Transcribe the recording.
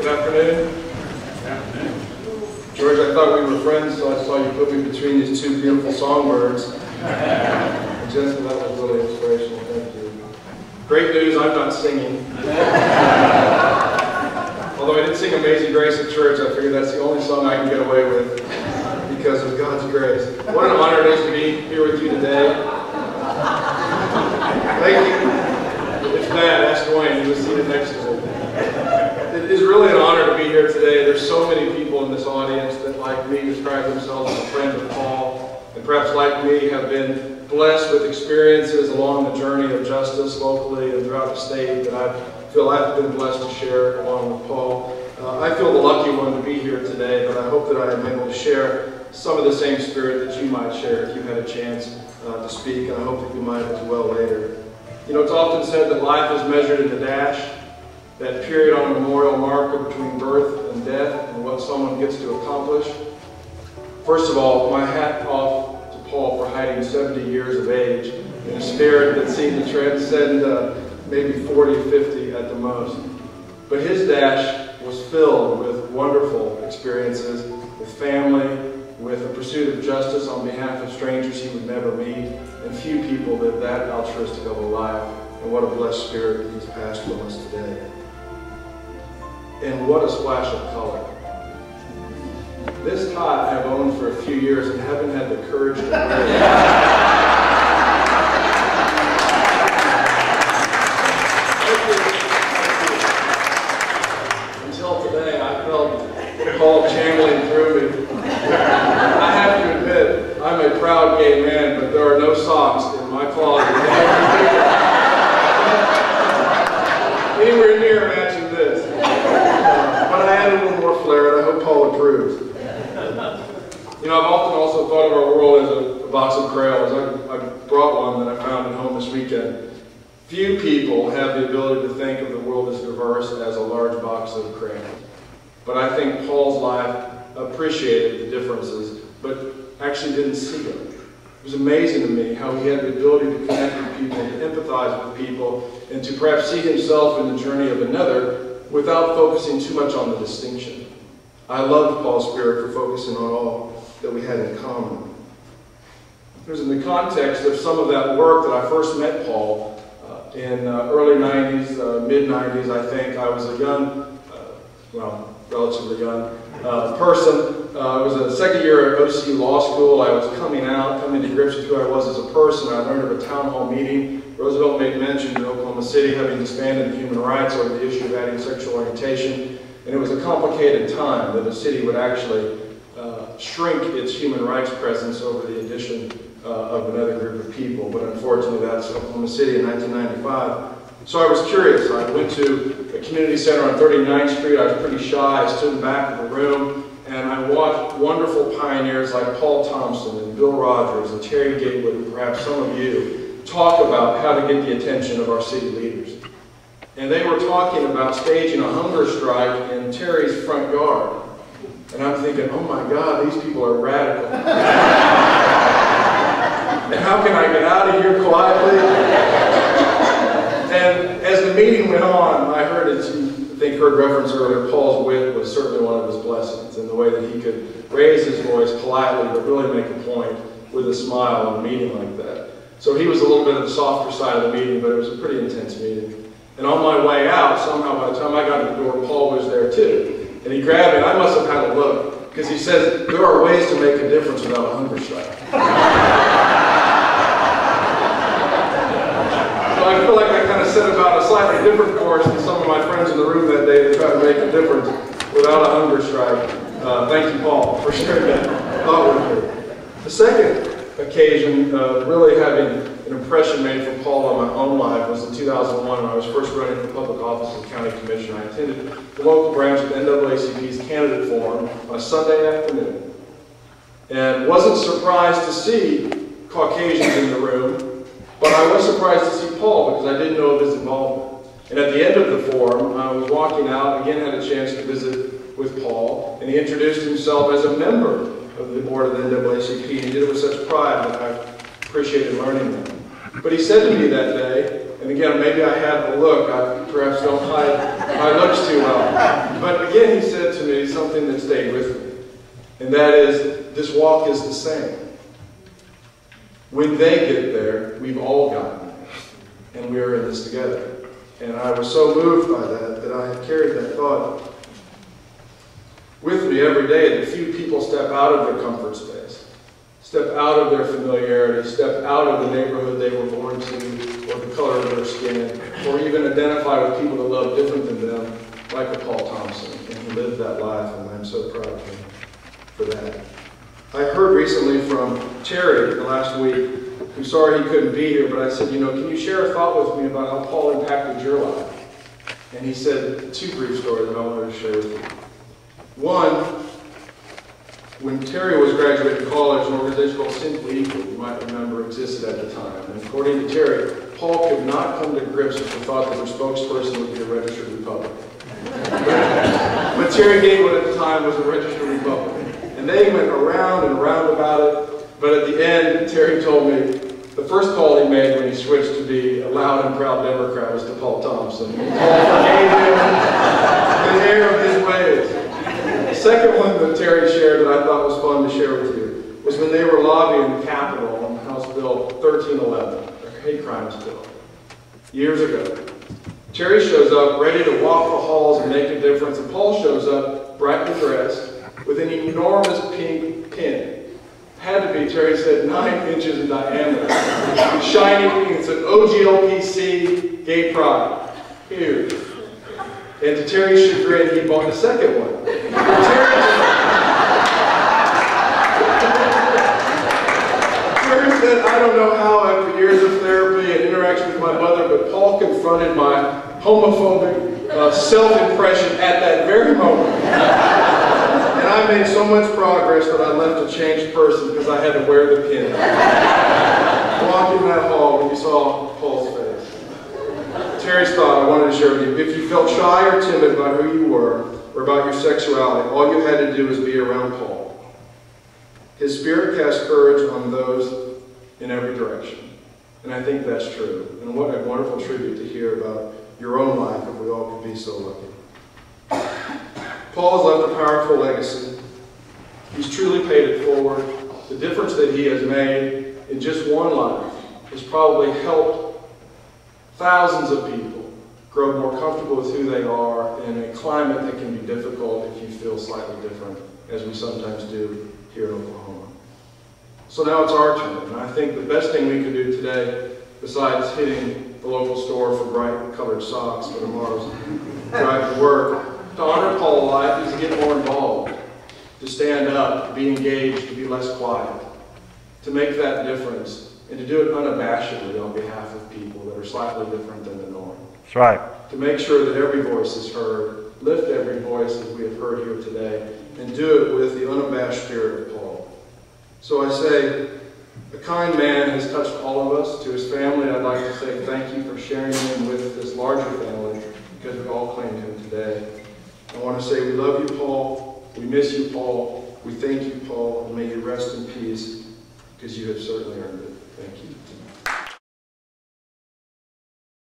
Good afternoon. George, I thought we were friends, so I saw you put me between these two beautiful songbirds. Jensen, that was really inspirational. Thank you. Great news, I'm not singing. Although I did sing Amazing Grace at church, I figured that's the only song I can get away with because of God's grace. What an honor it is to be here with you today. Thank you. If Matt, ask Dwayne, he was seated next to me. It is really an honor to be here today. There's so many people in this audience that, like me, describe themselves as a friend of Paul, and perhaps like me have been blessed with experiences along the journey of justice locally and throughout the state that I feel I've been blessed to share along with Paul. I feel the lucky one to be here today, but I hope that I am able to share some of the same spirit that you might share if you had a chance to speak, and I hope that you might as well later. You know, it's often said that life is measured in the dash, that period on a memorial marker between birth and death and what someone gets to accomplish. First of all, my hat off to Paul for hiding 70 years of age in a spirit that seemed to transcend maybe 40, 50 at the most. But his dash was filled with wonderful experiences, with family, with the pursuit of justice on behalf of strangers he would never meet, and few people live that altruistic of a life, and what a blessed spirit he's passed from us today. And what a splash of color. This tie I've owned for a few years and haven't had the courage to wear it. Until today, I felt Paul channeling through me. I have to admit, I'm a proud gay man, but there are no socks in my closet anywhere near matching this. But I added a little more flair, and I hope Paul approves. You know, I've often also thought of our world as a box of crayons. I brought one that I found at home this weekend. Few people have the ability to think of the world as diverse as a large box of crayons. But I think Paul's life appreciated the differences, but actually didn't see them. It was amazing to me how he had the ability to connect with people, to empathize with people, and to perhaps see himself in the journey of another without focusing too much on the distinction. I loved Paul's spirit for focusing on all that we had in common. It was in the context of some of that work that I first met Paul in early 90s, mid-90s, I think. I was a young, relatively young person. I was a second year at OC Law School. I was coming to grips with who I was as a person. I learned of a town hall meeting. Roosevelt made mention in Oklahoma City having disbanded human rights over the issue of adding sexual orientation. And it was a complicated time that the city would actually shrink its human rights presence over the addition of another group of people. But unfortunately, that's Oklahoma City in 1995. So I was curious. I went to a community center on 39th Street. I was pretty shy. I stood in the back of the room, and I watched wonderful pioneers like Paul Thompson and Bill Rogers and Terry Gatewood, and perhaps some of you, talk about how to get the attention of our city leaders. And they were talking about staging a hunger strike in Terry's front yard. And I'm thinking, oh my God, these people are radical. And how can I get out of here quietly? And as the meeting went on, I heard, as you heard reference earlier, Paul's wit was certainly one of his blessings, in the way that he could raise his voice politely, but really make a point with a smile in a meeting like that. So he was a little bit of the softer side of the meeting, but it was a pretty intense meeting. And on my way out, somehow by the time I got to the door, Paul was there too. And he grabbed me, and I must have had a look, because he says, there are ways to make a difference without a hunger strike. So I feel like I kind of set about a slightly different course than some of my friends in the room that day to try to make a difference without a hunger strike. Thank you, Paul, for sharing that thought with me. The second occasion really having an impression made for Paul on my own life was in 2001 when I was first running for public office as county commissioner. I attended the local branch of the NAACP's candidate forum on a Sunday afternoon, and wasn't surprised to see Caucasians in the room, but I was surprised to see Paul because I didn't know of his involvement. And at the end of the forum, I was walking out, again had a chance to visit with Paul, and he introduced himself as a member of the board of the NAACP. He did it with such pride that I appreciated learning that. But he said to me that day, and again, maybe I had a look, I perhaps don't hide My looks too well. But again, he said to me something that stayed with me. And that is, this walk is the same. When they get there, we've all gotten there. And we are in this together. And I was so moved by that I have carried that thought with me every day, that few people step out of their comfort space, step out of their familiarity, step out of the neighborhood they were born to, or the color of their skin, or even identify with people that love different than them, like a Paul Thompson. And he lived that life, and I'm so proud of him for that. I heard recently from Terry last week, who's sorry he couldn't be here, but I said, can you share a thought with me about how Paul impacted your life? And he said two brief stories that I wanted to share with you. One, when Terry was graduating college, an organization called Simply Equal, you might remember, existed at the time. And according to Terry, Paul could not come to grips with the thought that their spokesperson would be a registered Republican. But Terry Gatewood at the time was a registered Republican. And they went around and around about it. But at the end, Terry told me the first call he made when he switched to be a loud and proud Democrat was to Paul Thompson. And Paul forgave him the error of his ways. The second one that Terry shared that I thought was fun to share with you was when they were lobbying the Capitol on House Bill 1311, the hate crimes bill, years ago. Terry shows up ready to walk the halls and make a difference, and Paul shows up brightly dressed with an enormous pink pin. Had to be, Terry said, 9 inches in diameter. Shiny pink. It said OGLPC Gay Pride. Huge. And to Terry's chagrin, he bought the second one. Terry said, I don't know how, after years of therapy and interaction with my mother, but Paul confronted my homophobic self-impression at that very moment. And I made so much progress that I left a changed person because I had to wear the pin. Walking that hall when you saw Paul's face. Terry's thought I wanted to share with you. If you felt shy or timid about who you were or about your sexuality, all you had to do was be around Paul. His spirit cast courage on those in every direction. And I think that's true. And what a wonderful tribute to hear about your own life if we all could be so lucky. Paul has left a powerful legacy. He's truly paid it forward. The difference that he has made in just one life has probably helped thousands of people grow more comfortable with who they are in a climate that can be difficult if you feel slightly different, as we sometimes do here in Oklahoma. So now it's our turn, and I think the best thing we can do today, besides hitting the local store for bright colored socks for tomorrow's drive to work, to honor Paul's life is to get more involved, to stand up, to be engaged, to be less quiet, to make that difference, and to do it unabashedly on behalf of people that are slightly different than the norm. That's right. To make sure that every voice is heard, lift every voice as we have heard here today, and do it with the unabashed spirit of Paul. So I say, a kind man has touched all of us. To his family, I'd like to say thank you for sharing him with this larger family, because we all claimed him today. I want to say we love you, Paul. We miss you, Paul. We thank you, Paul, and may you rest in peace, because you have certainly earned it. Thank you.